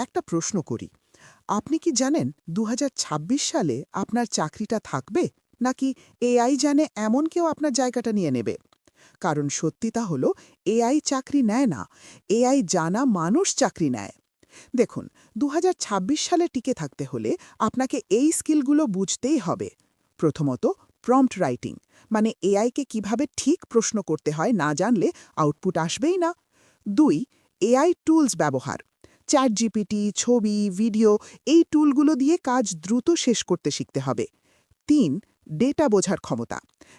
একটা প্রশ্ন করি। আপনি কি জানেন ২০২৬ সালে আপনার চাকরিটা থাকবে? নাকি এআই জানে এমন কেউ আপনার জায়গাটা নিয়ে নেবে? কারণ সত্যিটা হলো এআই চাকরি নেয় না, এআই জানা মানুষ চাকরি নেয়। দেখুন, ২০২৬ সালে টিকে থাকতে হলে আপনাকে এই স্কিলগুলো বুঝতেই হবে। প্রথমত, প্রম্পট রাইটিং, মানে এআইকে কিভাবে ঠিক প্রশ্ন করতে হয় না জানলে আউটপুট আসবেই না। ২. এআই টুলস ব্যবহার, চ্যাট জিপিটি, ছবি, ভিডিও, এই টুলগুলো দিয়ে কাজ দ্রুত শেষ করতে শিখতে হবে। ৩. ডেটা বোঝার ক্ষমতা,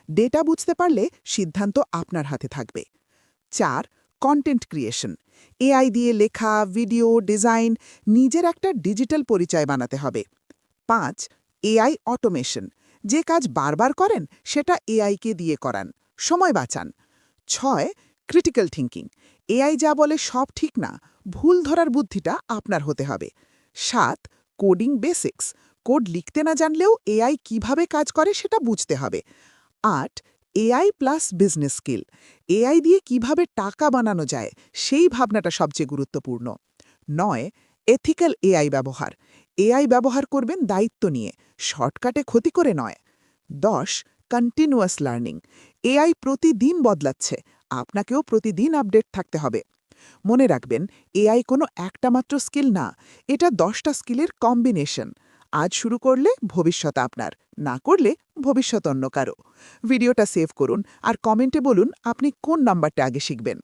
ডেটা বুঝতে পারলে সিদ্ধান্ত আপনার হাতে থাকবে। ৪. কন্টেন্ট ক্রিয়েশন, এআই দিয়ে লেখা, ভিডিও, ডিজাইন, নিজের একটা ডিজিটাল পরিচয় বানাতে হবে। ৫. এআই অটোমেশন, যে কাজ বারবার করেন সেটা এআইকে দিয়ে করান, সময় বাঁচান। ৬. ক্রিটিক্যাল থিঙ্কিং, এআই যা বলে সব ঠিক না, ভুল ধরার বুদ্ধিটা আপনার হতে হবে। ৭. কোডিং বেসিক্স, কোড লিখতে না জানলেও এআই কিভাবে কাজ করে সেটা বুঝতে হবে। ৮. AI plus business skill, AI দিয়ে কিভাবে টাকা বানানো যায় সেই ভাবনাটা সবচেয়ে গুরুত্বপূর্ণ। ৯. এথিক্যাল এআই ব্যবহার, এআই ব্যবহার করবেন দায়িত্ব নিয়ে, শর্টকাটে ক্ষতি করে নয়। ১০. কন্টিনিউয়াস লার্নিং, এআই প্রতিদিন বদলাচ্ছে, আপনাকেও প্রতিদিন আপডেট থাকতে হবে। মনে রাখবেন, এআই কোনো একটা মাত্র স্কিল না, এটা ১০টা স্কিলের কম্বিনেশন। আজ শুরু করলে ভবিষ্যৎ আপনার, না করলে ভবিষ্যৎ অন্য কারো। ভিডিওটা সেভ করুন আর কমেন্টে বলুন আপনি কোন নাম্বারটা আগে শিখবেন।